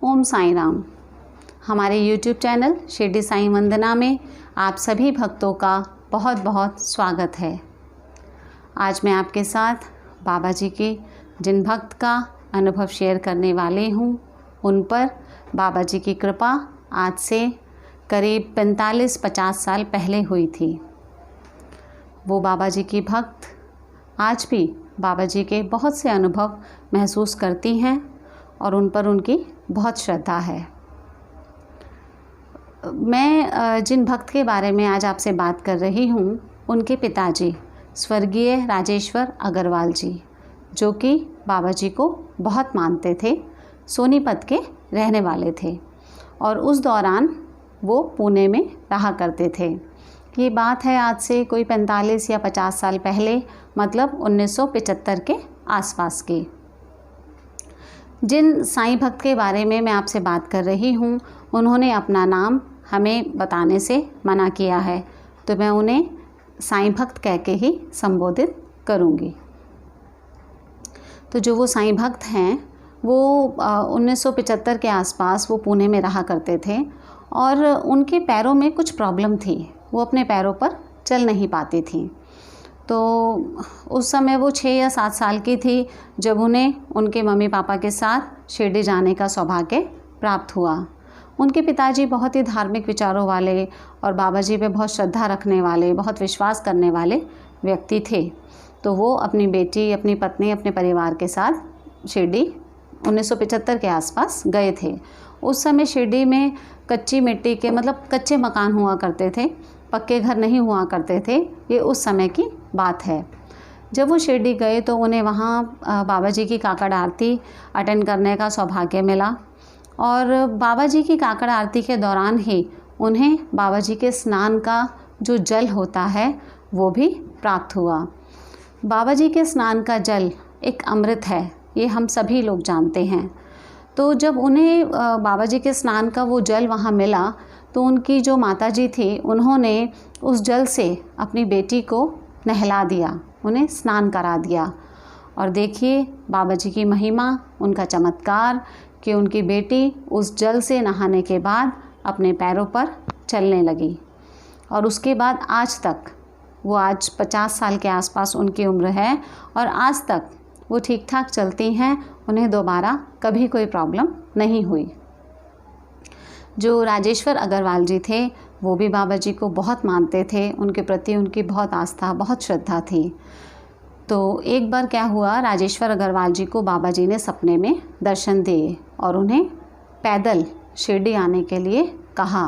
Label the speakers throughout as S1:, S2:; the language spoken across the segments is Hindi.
S1: ओम साईं राम। हमारे YouTube चैनल शिरडी साईं वंदना में आप सभी भक्तों का बहुत बहुत स्वागत है। आज मैं आपके साथ बाबा जी के जिन भक्त का अनुभव शेयर करने वाली हूँ, उन पर बाबा जी की कृपा आज से करीब 45-50 साल पहले हुई थी। वो बाबा जी की भक्त आज भी बाबा जी के बहुत से अनुभव महसूस करती हैं और उन पर उनकी बहुत श्रद्धा है। मैं जिन भक्त के बारे में आज आपसे बात कर रही हूँ, उनके पिताजी स्वर्गीय राजेश्वर अग्रवाल जी, जो कि बाबा जी को बहुत मानते थे, सोनीपत के रहने वाले थे और उस दौरान वो पुणे में रहा करते थे। ये बात है आज से कोई 45 या 50 साल पहले, मतलब 1975 के आसपास की। जिन साईं भक्त के बारे में मैं आपसे बात कर रही हूँ, उन्होंने अपना नाम हमें बताने से मना किया है, तो मैं उन्हें साईं भक्त कह के ही संबोधित करूँगी। तो जो वो साईं भक्त हैं, वो 1975 के आसपास वो पुणे में रहा करते थे और उनके पैरों में कुछ प्रॉब्लम थी। वो अपने पैरों पर चल नहीं पाती थी। तो उस समय वो 6 या 7 साल की थी जब उन्हें उनके मम्मी पापा के साथ शिरडी जाने का सौभाग्य प्राप्त हुआ। उनके पिताजी बहुत ही धार्मिक विचारों वाले और बाबा जी पे बहुत श्रद्धा रखने वाले, बहुत विश्वास करने वाले व्यक्ति थे। तो वो अपनी बेटी, अपनी पत्नी, अपने परिवार के साथ शिरडी 1975 के आसपास गए थे। उस समय शिरडी में कच्ची मिट्टी के, मतलब कच्चे मकान हुआ करते थे, पक्के घर नहीं हुआ करते थे। ये उस समय की बात है। जब वो शिरडी गए तो उन्हें वहाँ बाबा जी की काकड़ आरती अटेंड करने का सौभाग्य मिला और बाबा जी की काकड़ आरती के दौरान ही उन्हें बाबा जी के स्नान का जो जल होता है वो भी प्राप्त हुआ। बाबा जी के स्नान का जल एक अमृत है, ये हम सभी लोग जानते हैं। तो जब उन्हें बाबा जी के स्नान का वो जल वहाँ मिला तो उनकी जो माताजी थी, उन्होंने उस जल से अपनी बेटी को नहला दिया, उन्हें स्नान करा दिया। और देखिए बाबा जी की महिमा, उनका चमत्कार कि उनकी बेटी उस जल से नहाने के बाद अपने पैरों पर चलने लगी। और उसके बाद आज तक, वो आज 50 साल के आसपास उनकी उम्र है और आज तक वो ठीक ठाक चलती हैं। उन्हें दोबारा कभी कोई प्रॉब्लम नहीं हुई। जो राजेश्वर अग्रवाल जी थे, वो भी बाबा जी को बहुत मानते थे, उनके प्रति उनकी बहुत आस्था, बहुत श्रद्धा थी। तो एक बार क्या हुआ, राजेश्वर अग्रवाल जी को बाबा जी ने सपने में दर्शन दिए और उन्हें पैदल शिरडी आने के लिए कहा।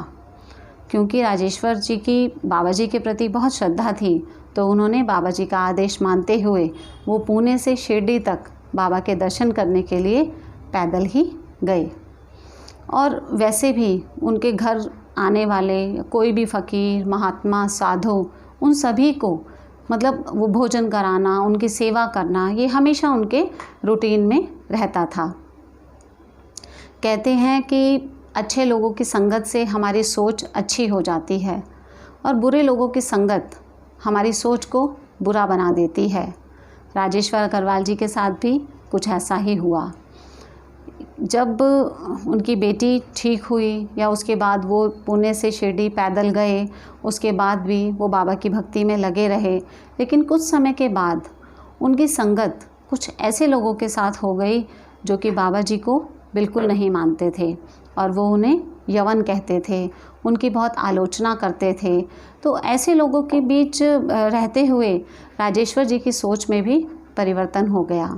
S1: क्योंकि राजेश्वर जी की बाबा जी के प्रति बहुत श्रद्धा थी, तो उन्होंने बाबा जी का आदेश मानते हुए वो पुणे से शिरडी तक बाबा के दर्शन करने के लिए पैदल ही गए। और वैसे भी उनके घर आने वाले कोई भी फ़कीर, महात्मा, साधु, उन सभी को मतलब वो भोजन कराना, उनकी सेवा करना, ये हमेशा उनके रूटीन में रहता था। कहते हैं कि अच्छे लोगों की संगत से हमारी सोच अच्छी हो जाती है और बुरे लोगों की संगत हमारी सोच को बुरा बना देती है। राजेश्वर अग्रवाल जी के साथ भी कुछ ऐसा ही हुआ। जब उनकी बेटी ठीक हुई या उसके बाद वो पुणे से शिरडी पैदल गए, उसके बाद भी वो बाबा की भक्ति में लगे रहे। लेकिन कुछ समय के बाद उनकी संगत कुछ ऐसे लोगों के साथ हो गई जो कि बाबा जी को बिल्कुल नहीं मानते थे और वो उन्हें यवन कहते थे, उनकी बहुत आलोचना करते थे। तो ऐसे लोगों के बीच रहते हुए राजेश्वर जी की सोच में भी परिवर्तन हो गया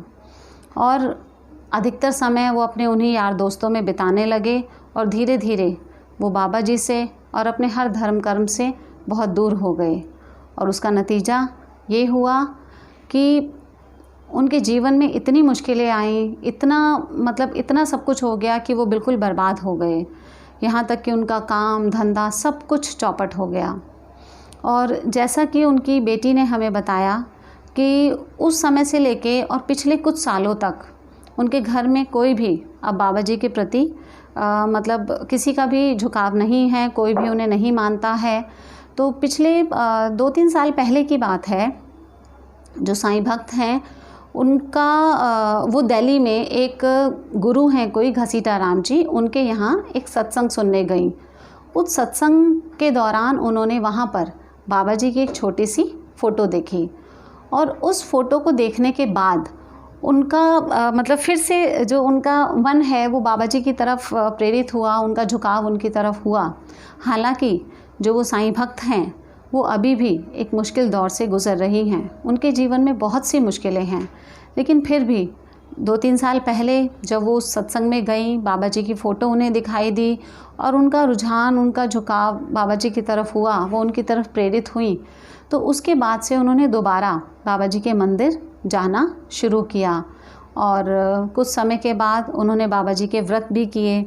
S1: और अधिकतर समय वो अपने उन्हीं यार दोस्तों में बिताने लगे और धीरे धीरे वो बाबा जी से और अपने हर धर्म कर्म से बहुत दूर हो गए। और उसका नतीजा ये हुआ कि उनके जीवन में इतनी मुश्किलें आईं, इतना सब कुछ हो गया कि वो बिल्कुल बर्बाद हो गए। यहाँ तक कि उनका काम धंधा सब कुछ चौपट हो गया। और जैसा कि उनकी बेटी ने हमें बताया कि उस समय से लेके और पिछले कुछ सालों तक उनके घर में कोई भी अब बाबा जी के प्रति मतलब किसी का भी झुकाव नहीं है, कोई भी उन्हें नहीं मानता है। तो पिछले 2-3 साल पहले की बात है, जो साईं भक्त हैं वो दिल्ली में एक गुरु हैं कोई घसीटाराम जी, उनके यहाँ एक सत्संग सुनने गई। उस सत्संग के दौरान उन्होंने वहाँ पर बाबा जी की एक छोटी सी फ़ोटो देखी और उस फ़ोटो को देखने के बाद उनका मतलब फिर से जो उनका मन है वो बाबा जी की तरफ प्रेरित हुआ, उनका झुकाव उनकी तरफ हुआ। हालांकि जो वो साईं भक्त हैं वो अभी भी एक मुश्किल दौर से गुज़र रही हैं, उनके जीवन में बहुत सी मुश्किलें हैं, लेकिन फिर भी 2-3 साल पहले जब वो उस सत्संग में गई, बाबा जी की फ़ोटो उन्हें दिखाई दी और उनका रुझान, उनका झुकाव बाबा जी की तरफ हुआ, वो उनकी तरफ प्रेरित हुई, तो उसके बाद से उन्होंने दोबारा बाबा जी के मंदिर जाना शुरू किया और कुछ समय के बाद उन्होंने बाबा जी के व्रत भी किए।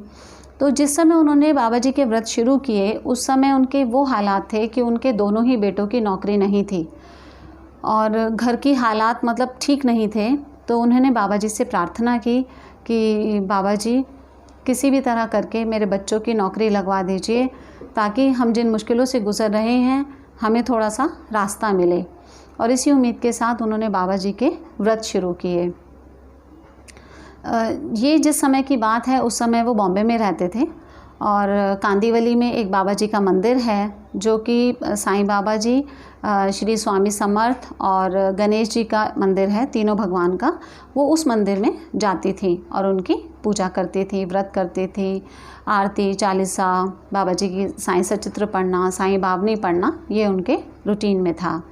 S1: तो जिस समय उन्होंने बाबा जी के व्रत शुरू किए उस समय उनके वो हालात थे कि उनके दोनों ही बेटों की नौकरी नहीं थी और घर की हालात मतलब ठीक नहीं थे। तो उन्होंने बाबा जी से प्रार्थना की कि बाबा जी किसी भी तरह करके मेरे बच्चों की नौकरी लगवा दीजिए ताकि हम जिन मुश्किलों से गुज़र रहे हैं हमें थोड़ा सा रास्ता मिले। और इसी उम्मीद के साथ उन्होंने बाबा जी के व्रत शुरू किए। ये जिस समय की बात है उस समय वो बॉम्बे में रहते थे और कांदीवली में एक बाबा जी का मंदिर है जो कि साईं बाबा जी, श्री स्वामी समर्थ और गणेश जी का मंदिर है, तीनों भगवान का। वो उस मंदिर में जाती थी और उनकी पूजा करती थी, व्रत करती थी, आरती, चालीसा, बाबा जी की साईं सचित्र पढ़ना, साईं बावनी पढ़ना, ये उनके रूटीन में था।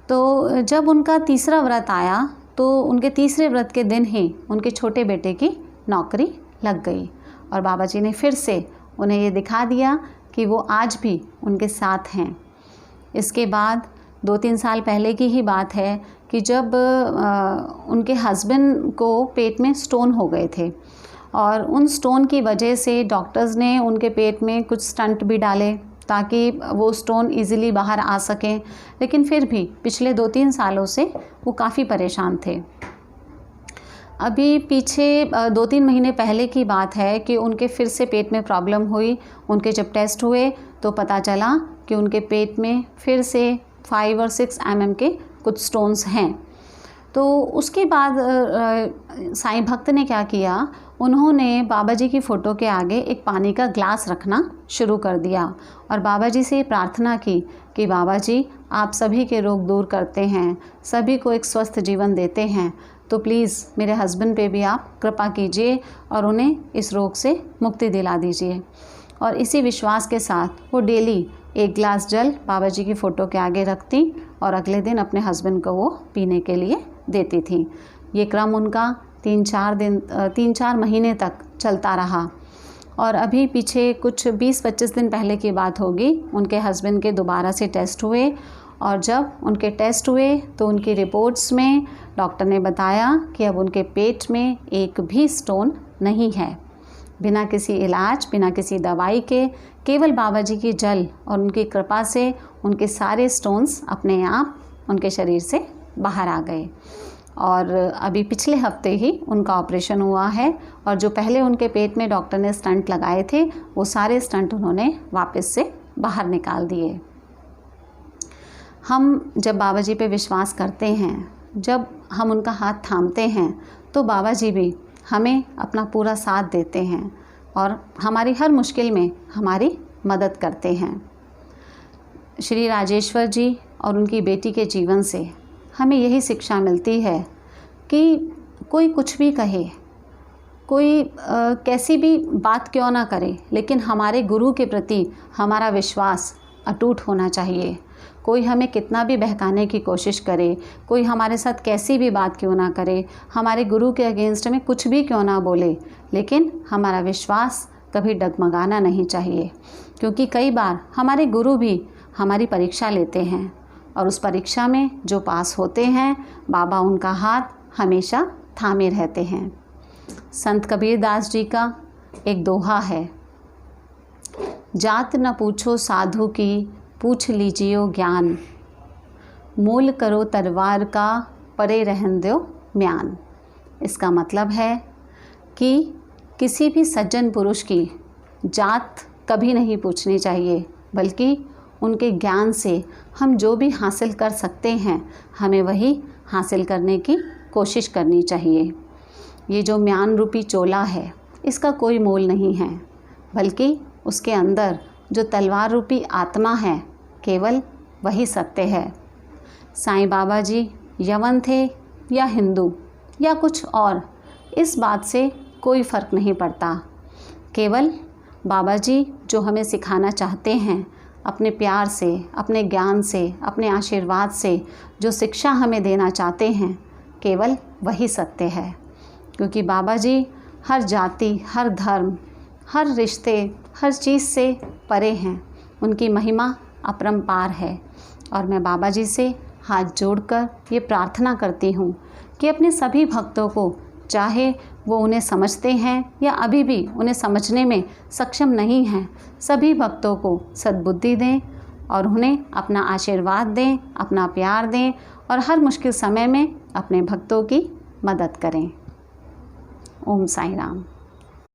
S1: तो जब उनका तीसरा व्रत आया तो उनके तीसरे व्रत के दिन ही उनके छोटे बेटे की नौकरी लग गई और बाबा जी ने फिर से उन्हें ये दिखा दिया कि वो आज भी उनके साथ हैं। इसके बाद 2-3 साल पहले की ही बात है कि जब उनके हस्बैंड को पेट में स्टोन हो गए थे और उन स्टोन की वजह से डॉक्टर्स ने उनके पेट में कुछ स्टंट भी डाले ताकि वो स्टोन इजीली बाहर आ सकें, लेकिन फिर भी पिछले 2-3 सालों से वो काफ़ी परेशान थे। अभी पीछे 2-3 महीने पहले की बात है कि उनके फिर से पेट में प्रॉब्लम हुई। उनके जब टेस्ट हुए तो पता चला कि उनके पेट में फिर से 5 और 6 mm के कुछ स्टोन्स हैं। तो उसके बाद साईं भक्त ने क्या किया, उन्होंने बाबा जी की फ़ोटो के आगे एक पानी का ग्लास रखना शुरू कर दिया और बाबा जी से प्रार्थना की कि बाबा जी आप सभी के रोग दूर करते हैं, सभी को एक स्वस्थ जीवन देते हैं, तो प्लीज़ मेरे हस्बैंड पे भी आप कृपा कीजिए और उन्हें इस रोग से मुक्ति दिला दीजिए। और इसी विश्वास के साथ वो डेली एक गिलास जल बाबा जी की फ़ोटो के आगे रखती और अगले दिन अपने हस्बैंड को वो पीने के लिए देती थी। ये क्रम उनका 3-4 महीने तक चलता रहा और अभी पीछे कुछ 20-25 दिन पहले की बात होगी, उनके हस्बैंड के दोबारा से टेस्ट हुए और जब उनके टेस्ट हुए तो उनकी रिपोर्ट्स में डॉक्टर ने बताया कि अब उनके पेट में एक भी स्टोन नहीं है। बिना किसी इलाज, बिना किसी दवाई के, केवल बाबा जी की जल और उनकी कृपा से उनके सारे स्टोन्स अपने आप उनके शरीर से बाहर आ गए। और अभी पिछले हफ्ते ही उनका ऑपरेशन हुआ है और जो पहले उनके पेट में डॉक्टर ने स्टंट लगाए थे वो सारे स्टंट उन्होंने वापस से बाहर निकाल दिए। हम जब बाबा जी पे विश्वास करते हैं, जब हम उनका हाथ थामते हैं तो बाबा जी भी हमें अपना पूरा साथ देते हैं और हमारी हर मुश्किल में हमारी मदद करते हैं। श्री राजेश्वर जी और उनकी बेटी के जीवन से हमें यही शिक्षा मिलती है कि कोई कुछ भी कहे, कोई कैसी भी बात क्यों ना करे, लेकिन हमारे गुरु के प्रति हमारा विश्वास अटूट होना चाहिए। कोई हमें कितना भी बहकाने की कोशिश करे, कोई हमारे साथ कैसी भी बात क्यों ना करे, हमारे गुरु के अगेंस्ट में कुछ भी क्यों ना बोले, लेकिन हमारा विश्वास कभी डगमगाना नहीं चाहिए, क्योंकि कई बार हमारे गुरु भी हमारी परीक्षा लेते हैं और उस परीक्षा में जो पास होते हैं बाबा उनका हाथ हमेशा थामे रहते हैं। संत कबीरदास जी का एक दोहा है, जात न पूछो साधु की, पूछ लीजियो ज्ञान, मूल करो तलवार का, परे रहन दो म्यान। इसका मतलब है कि किसी भी सज्जन पुरुष की जात कभी नहीं पूछनी चाहिए, बल्कि उनके ज्ञान से हम जो भी हासिल कर सकते हैं हमें वही हासिल करने की कोशिश करनी चाहिए। ये जो म्यान रूपी चोला है, इसका कोई मोल नहीं है, बल्कि उसके अंदर जो तलवार रूपी आत्मा है, केवल वही सत्य है। साईं बाबा जी यवन थे या हिंदू या कुछ और, इस बात से कोई फ़र्क नहीं पड़ता। केवल बाबा जी जो हमें सिखाना चाहते हैं, अपने प्यार से, अपने ज्ञान से, अपने आशीर्वाद से जो शिक्षा हमें देना चाहते हैं, केवल वही सत्य है। क्योंकि बाबा जी हर जाति, हर धर्म, हर रिश्ते, हर चीज़ से परे हैं। उनकी महिमा अपरंपार है। और मैं बाबा जी से हाथ जोड़कर ये प्रार्थना करती हूँ कि अपने सभी भक्तों को, चाहे वो उन्हें समझते हैं या अभी भी उन्हें समझने में सक्षम नहीं हैं, सभी भक्तों को सद्बुद्धि दें और उन्हें अपना आशीर्वाद दें, अपना प्यार दें और हर मुश्किल समय में अपने भक्तों की मदद करें। ओम साईं राम।